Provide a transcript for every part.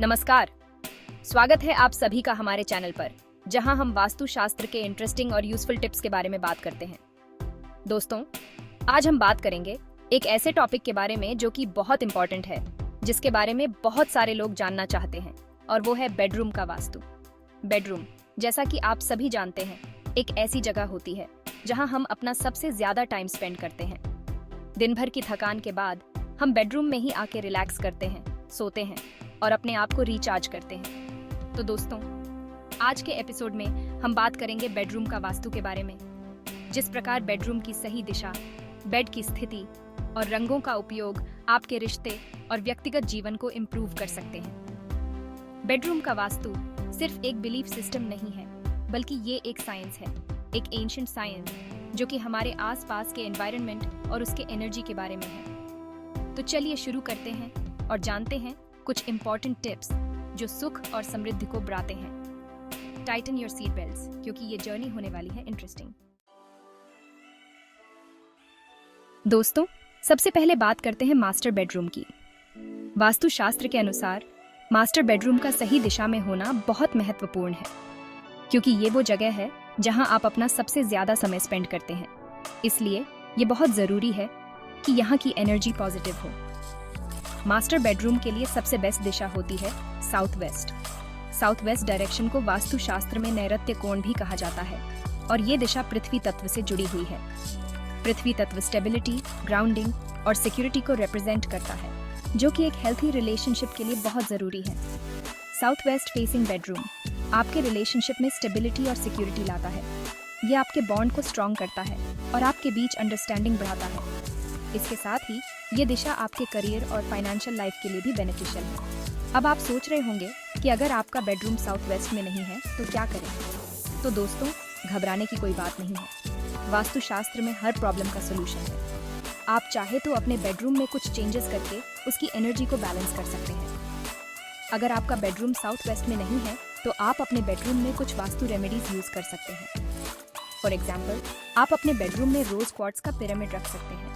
नमस्कार। स्वागत है आप सभी का हमारे चैनल पर, जहां हम वास्तुशास्त्र के इंटरेस्टिंग और यूजफुल टिप्स के बारे में बात करते हैं। दोस्तों, आज हम बात करेंगे एक ऐसे टॉपिक के बारे में जो कि बहुत इंपॉर्टेंट है, जिसके बारे में बहुत सारे लोग जानना चाहते हैं, और वो है बेडरूम का वास्तु। बेडरूम, जैसा कि आप सभी जानते हैं, एक ऐसी जगह होती है जहां हम अपना सबसे ज्यादा टाइम स्पेंड करते हैं। दिन भर की थकान के बाद हम बेडरूम में ही आके रिलैक्स करते हैं, सोते हैं और अपने आप को रिचार्ज करते हैं। तो दोस्तों, आज के एपिसोड में हम बात करेंगे बेडरूम का वास्तु के बारे में। जिस प्रकार बेडरूम की सही दिशा, बेड की स्थिति और रंगों का उपयोग आपके रिश्ते और व्यक्तिगत जीवन को इम्प्रूव कर सकते हैं। बेडरूम का वास्तु सिर्फ एक बिलीफ सिस्टम नहीं है, बल्कि ये एक साइंस है, एक एंशिएंट साइंस जो कि हमारे आसपास के एनवायरनमेंट और उसके एनर्जी के बारे में है। तो चलिए शुरू करते हैं और जानते हैं कुछ इंपॉर्टेंट टिप्स जो सुख और समृद्धि को बढ़ाते हैं। टाइटन योर सीट बेल्ट्स, क्योंकि ये जर्नी होने वाली है इंटरेस्टिंग। दोस्तों, सबसे पहले बात करते हैं मास्टर बेडरूम की। वास्तुशास्त्र के अनुसार मास्टर बेडरूम का सही दिशा में होना बहुत महत्वपूर्ण है, क्योंकि ये वो जगह है जहां आप अपना सबसे ज्यादा समय स्पेंड करते हैं। इसलिए ये बहुत जरूरी है कि यहाँ की एनर्जी पॉजिटिव हो। मास्टर बेडरूम के लिए सबसे बेस्ट दिशा होती है south west. South west direction को वास्तुशास्त्र में नैऋत्य कोण भी कहा जाता है, और ये दिशा पृथ्वी तत्व से जुड़ी हुई है। पृथ्वी तत्व स्टेबिलिटी, ग्राउंडिंग और सिक्योरिटी को रिप्रेजेंट करता है, जो कि एक हेल्थी रिलेशनशिप के लिए बहुत जरूरी है। साउथ वेस्ट फेसिंग बेडरूम आपके रिलेशनशिप में स्टेबिलिटी और सिक्योरिटी लाता है। ये आपके बॉन्ड को स्ट्रॉन्ग करता है और आपके बीच अंडरस्टैंडिंग बढ़ाता है। इसके साथ ही ये दिशा आपके करियर और फाइनेंशियल लाइफ के लिए भी बेनिफिशियल है। अब आप सोच रहे होंगे कि अगर आपका बेडरूम साउथ वेस्ट में नहीं है तो क्या करें? तो दोस्तों, घबराने की कोई बात नहीं है। वास्तुशास्त्र में हर प्रॉब्लम का सोल्यूशन है। आप चाहे तो अपने बेडरूम में कुछ चेंजेस करके उसकी एनर्जी को बैलेंस कर सकते हैं। अगर आपका बेडरूम साउथ वेस्ट में नहीं है तो आप अपने बेडरूम में कुछ वास्तु रेमेडीज यूज कर सकते हैं। फॉर एग्जाम्पल, आप अपने बेडरूम में रोज क्वार्ट्ज का पिरामिड रख सकते हैं।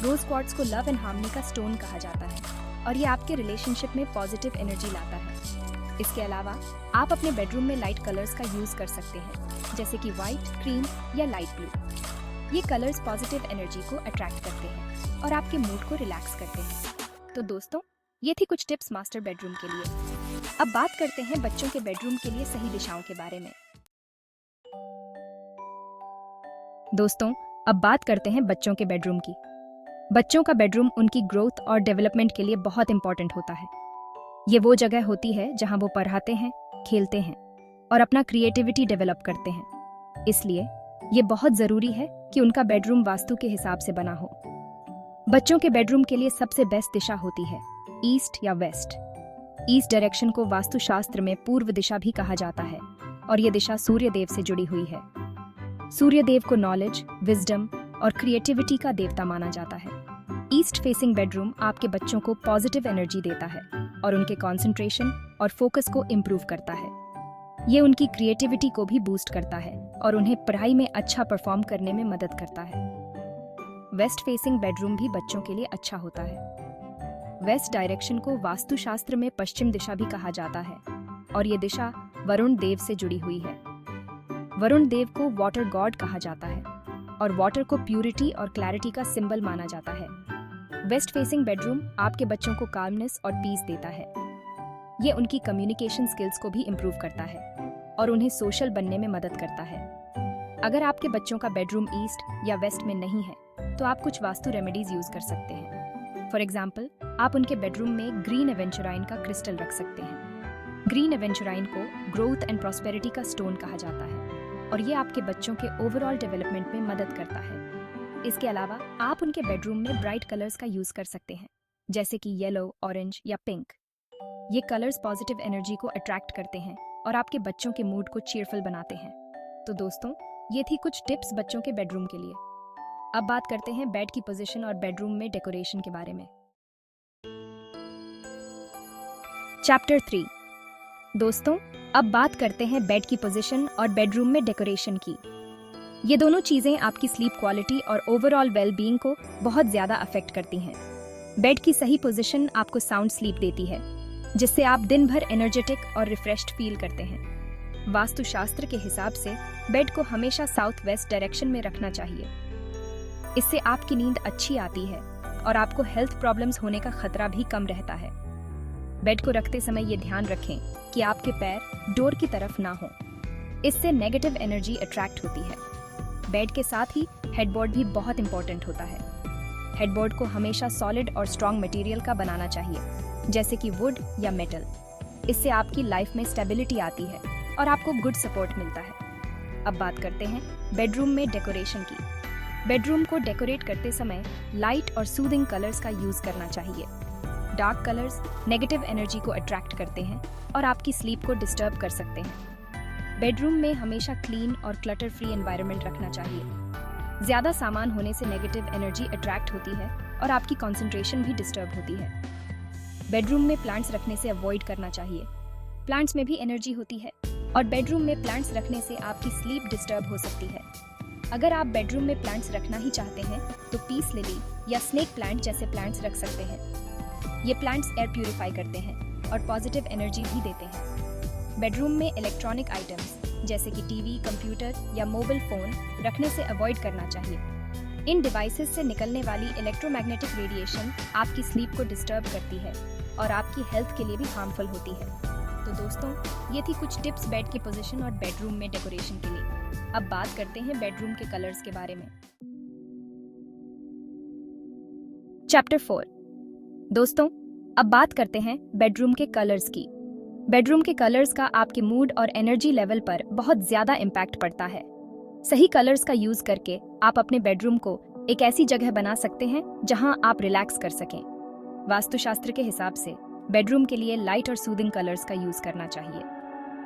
रोज क्वार्ट्ज को लव एंड हार्मनी का स्टोन कहा जाता है, और ये आपके रिलेशनशिप में पॉजिटिव एनर्जी लाता है। इसके अलावा आप अपने बेडरूम में लाइट कलर्स का यूज कर सकते हैं, जैसे कि व्हाइट, क्रीम या लाइट ब्लू। ये कलर्स पॉजिटिव एनर्जी को अट्रैक्ट करते हैं और आपके मूड को रिलैक्स करते हैं। तो दोस्तों, ये थी कुछ टिप्स मास्टर बेडरूम के लिए। अब बात करते हैं बच्चों के बेडरूम के लिए सही दिशाओं के बारे में। दोस्तों, अब बात करते हैं बच्चों के बेडरूम की। बच्चों का बेडरूम उनकी ग्रोथ और डेवलपमेंट के लिए बहुत इंपॉर्टेंट होता है। ये वो जगह होती है जहां वो पढ़ाते हैं, खेलते हैं और अपना क्रिएटिविटी डेवलप करते हैं। इसलिए ये बहुत जरूरी है कि उनका बेडरूम वास्तु के हिसाब से बना हो। बच्चों के बेडरूम के लिए सबसे बेस्ट दिशा होती है ईस्ट या वेस्ट। ईस्ट डायरेक्शन को वास्तुशास्त्र में पूर्व दिशा भी कहा जाता है, और ये दिशा सूर्य देव से जुड़ी हुई है। सूर्य देव को नॉलेज, विजडम और क्रिएटिविटी का देवता माना जाता है। ईस्ट फेसिंग बेडरूम आपके बच्चों को पॉजिटिव एनर्जी देता है और उनके कंसंट्रेशन और फोकस को इम्प्रूव करता है। ये उनकी क्रिएटिविटी को भी बूस्ट करता है और उन्हें पढ़ाई में अच्छा परफॉर्म करने में मदद करता है। वेस्ट फेसिंग बेडरूम भी बच्चों के लिए अच्छा होता है। वेस्ट डायरेक्शन को वास्तुशास्त्र में पश्चिम दिशा भी कहा जाता है, और ये दिशा वरुण देव से जुड़ी हुई है। वरुण देव को वाटर गॉड कहा जाता है, और वाटर को प्यूरिटी और क्लैरिटी का सिंबल माना जाता है। वेस्ट फेसिंग बेडरूम आपके बच्चों को काल्मनेस और पीस देता है। ये उनकी कम्युनिकेशन स्किल्स को भी इम्प्रूव करता है और उन्हें सोशल बनने में मदद करता है। अगर आपके बच्चों का बेडरूम ईस्ट या वेस्ट में नहीं है तो आप कुछ वास्तु रेमेडीज यूज कर सकते हैं। फॉर एग्जाम्पल, आप उनके बेडरूम में ग्रीन एवेंचुराइन का क्रिस्टल रख सकते हैं। ग्रीन एवेंचुराइन को ग्रोथ एंड प्रॉस्पेरिटी का स्टोन कहा जाता है, और ये आपके बच्चों के ओवरऑल डेवलपमेंट में मदद करता है। इसके अलावा आप उनके बेडरूम में ब्राइट कलर्स का यूज कर सकते हैं, जैसे कि येलो, ऑरेंज या पिंक। ये कलर्स पॉजिटिव एनर्जी को अट्रैक्ट करते हैं और आपके बच्चों के मूड को चीयरफुल बनाते हैं। तो दोस्तों, ये थी कुछ टिप्स बच्चों के बेडरूम के लिए। अब बात करते हैं बेड की पोजीशन और बेडरूम में डेकोरेशन के बारे में। चैप्टर 3। दोस्तों, अब बात करते हैं बेड की पोजीशन और बेडरूम में डेकोरेशन की। ये दोनों चीजें आपकी स्लीप क्वालिटी और ओवरऑल वेलबीइंग को बहुत ज्यादा अफेक्ट करती हैं। बेड की सही पोजीशन आपको साउंड स्लीप देती है, जिससे आप दिन भर एनर्जेटिक और रिफ्रेश्ड फील करते हैं। वास्तुशास्त्र के हिसाब से बेड को हमेशा साउथ वेस्ट डायरेक्शन में रखना चाहिए। इससे आपकी नींद अच्छी आती है और आपको हेल्थ प्रॉब्लम्स होने का खतरा भी कम रहता है। बेड को रखते समय ये ध्यान रखें कि आपके पैर डोर की तरफ ना हो। इससे नेगेटिव एनर्जी अट्रैक्ट होती है। बेड के साथ ही हेडबोर्ड भी बहुत इंपॉर्टेंट होता है। हेडबोर्ड को हमेशा सॉलिड और स्ट्रॉन्ग मटेरियल का बनाना चाहिए, जैसे कि वुड या मेटल। इससे आपकी लाइफ में स्टेबिलिटी आती है और आपको गुड सपोर्ट मिलता है। अब बात करते हैं बेडरूम में डेकोरेशन की। बेडरूम को डेकोरेट करते समय लाइट और सूदिंग कलर्स का यूज करना चाहिए। डार्क कलर्स नेगेटिव एनर्जी को अट्रैक्ट करते हैं और आपकी स्लीप को डिस्टर्ब कर सकते हैं। बेडरूम में हमेशा क्लीन और क्लटर फ्री एनवायरनमेंट रखना चाहिए। ज्यादा सामान होने से नेगेटिव एनर्जी अट्रैक्ट होती है और आपकी कंसंट्रेशन भी डिस्टर्ब होती है। बेडरूम में प्लांट्स रखने से अवॉइड करना चाहिए। प्लांट्स में भी एनर्जी होती है और बेडरूम में प्लांट्स रखने से आपकी स्लीप डिस्टर्ब हो सकती है। अगर आप बेडरूम में प्लांट्स रखना ही चाहते हैं तो पीस लिली या स्नेक प्लांट जैसे प्लांट्स रख सकते हैं। ये प्लांट्स एयर प्यूरिफाई करते हैं और पॉजिटिव एनर्जी भी देते हैं। बेडरूम में इलेक्ट्रॉनिक आइटम्स जैसे कि टीवी, कंप्यूटर या मोबाइल फोन रखने से अवॉइड करना चाहिए। इन डिवाइसेस से निकलने वाली इलेक्ट्रोमैग्नेटिक रेडिएशन आपकी स्लीप को डिस्टर्ब करती है और आपकी हेल्थ के लिए भी हार्मफुल होती है। तो दोस्तों, ये थी कुछ टिप्स बेड की पोजीशन और बेडरूम में डेकोरेशन के लिए। अब बात करते हैं बेडरूम के कलर्स के बारे में। चैप्टर 4। दोस्तों, अब बात करते हैं बेडरूम के कलर्स की। बेडरूम के कलर्स का आपके मूड और एनर्जी लेवल पर बहुत ज्यादा इम्पैक्ट पड़ता है। सही कलर्स का यूज करके आप अपने बेडरूम को एक ऐसी जगह बना सकते हैं जहां आप रिलैक्स कर सकें। वास्तुशास्त्र के हिसाब से बेडरूम के लिए लाइट और सूदिंग कलर्स का यूज करना चाहिए।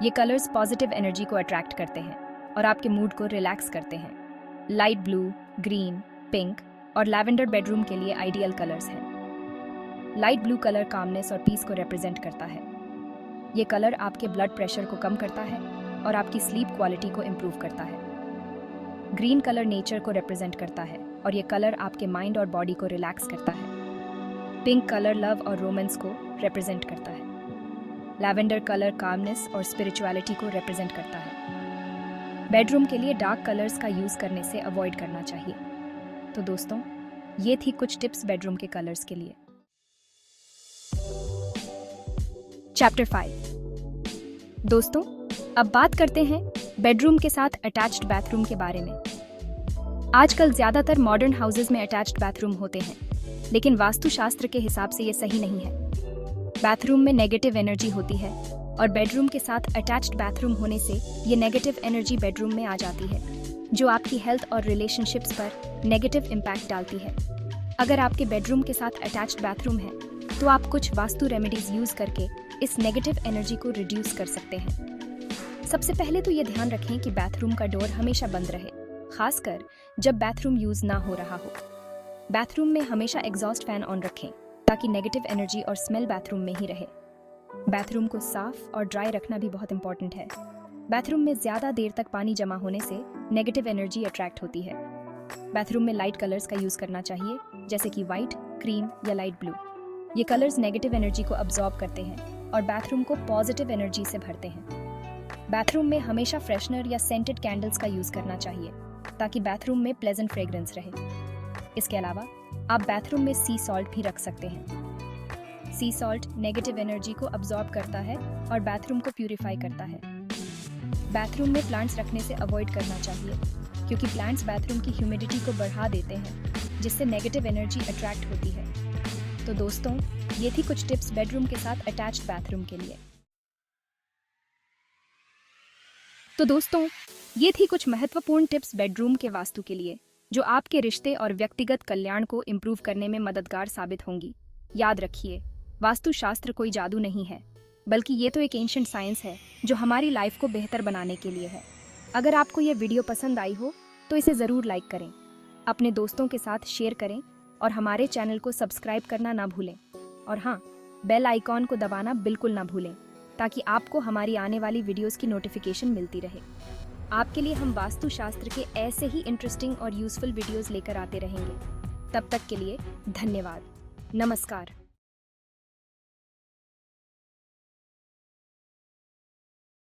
ये कलर्स पॉजिटिव एनर्जी को अट्रैक्ट करते हैं और आपके मूड को रिलैक्स करते हैं। लाइट ब्लू, ग्रीन, पिंक और लैवेंडर बेडरूम के लिए आइडियल कलर्स हैं। लाइट ब्लू कलर कामनेस और पीस को रिप्रेजेंट करता है। ये कलर आपके ब्लड प्रेशर को कम करता है और आपकी स्लीप क्वालिटी को इम्प्रूव करता है। ग्रीन कलर नेचर को रिप्रेजेंट करता है और ये कलर आपके माइंड और बॉडी को रिलैक्स करता है। पिंक कलर लव और रोमांस को रिप्रेजेंट करता है। लैवेंडर कलर कामनेस और स्पिरिचुअलिटी को रिप्रेजेंट करता है। बेडरूम के लिए डार्क कलर्स का यूज करने से अवॉइड करना चाहिए। तो दोस्तों, ये थी कुछ टिप्स बेडरूम के कलर्स के लिए। चैप्टर 5। दोस्तों, अब बात करते हैं बेडरूम के साथ अटैच्ड बाथरूम के बारे में। आजकल ज्यादातर मॉडर्न हाउसेज में अटैच्ड बाथरूम होते हैं, लेकिन वास्तुशास्त्र के हिसाब से ये सही नहीं है। बाथरूम में नेगेटिव एनर्जी होती है और बेडरूम के साथ अटैच्ड बाथरूम होने से ये नेगेटिव एनर्जी बेडरूम में आ जाती है, जो आपकी हेल्थ और रिलेशनशिप्स पर नेगेटिव इम्पैक्ट डालती है। अगर आपके बेडरूम के साथ अटैच्ड बाथरूम है तो आप कुछ वास्तु रेमेडीज यूज करके इस नेगेटिव एनर्जी को रिड्यूस कर सकते हैं। सबसे पहले तो ये ध्यान रखें कि बाथरूम का डोर हमेशा बंद रहे, खासकर जब बाथरूम यूज ना हो रहा हो। बाथरूम में हमेशा एग्जॉस्ट फैन ऑन रखें ताकि नेगेटिव एनर्जी और स्मेल बाथरूम में ही रहे। बाथरूम को साफ और ड्राई रखना भी बहुत इंपॉर्टेंट है। बाथरूम में ज्यादा देर तक पानी जमा होने से नेगेटिव एनर्जी अट्रैक्ट होती है। बाथरूम में लाइट कलर्स का यूज करना चाहिए, जैसे कि व्हाइट, क्रीम या लाइट ब्लू। ये कलर्स नेगेटिव एनर्जी को अब्सॉर्ब करते हैं और बाथरूम को पॉजिटिव एनर्जी से भरते हैं। बाथरूम में हमेशा फ्रेशनर या सेंटेड कैंडल्स का यूज करना चाहिए ताकि बाथरूम में प्लेजेंट फ्रेग्रेंस रहे। इसके अलावा आप बाथरूम में सी सॉल्ट भी रख सकते हैं। सी सॉल्ट नेगेटिव एनर्जी को अब्सॉर्ब करता है और बाथरूम को प्यूरिफाई करता है। बाथरूम में प्लांट्स रखने से अवॉइड करना चाहिए, क्योंकि प्लांट्स बाथरूम की ह्यूमिडिटी को बढ़ा देते हैं, जिससे नेगेटिव एनर्जी अट्रैक्ट होती है। तो दोस्तों, ये थी कुछ टिप्स बेडरूम के साथ अटैच्ड बाथरूम के लिए। तो दोस्तों, ये थी कुछ महत्वपूर्ण टिप्स बेडरूम के वास्तु के लिए, जो आपके रिश्ते और व्यक्तिगत कल्याण को इम्प्रूव करने में मददगार साबित होंगी। याद रखिए, वास्तुशास्त्र कोई जादू नहीं है, बल्कि ये तो एक एंशिएंट साइंस है जो हमारी लाइफ को बेहतर बनाने के लिए है। अगर आपको ये वीडियो पसंद आई हो तो इसे ज़रूर लाइक करें, अपने दोस्तों के साथ शेयर करें और हमारे चैनल को सब्सक्राइब करना ना भूलें। और हाँ, बेल आइकॉन को दबाना बिल्कुल ना भूलें, ताकि आपको हमारी आने वाली वीडियोस की नोटिफिकेशन मिलती रहे। आपके लिए हम वास्तुशास्त्र के ऐसे ही इंटरेस्टिंग और यूजफुल वीडियोस लेकर आते रहेंगे। तब तक के लिए धन्यवाद। नमस्कार।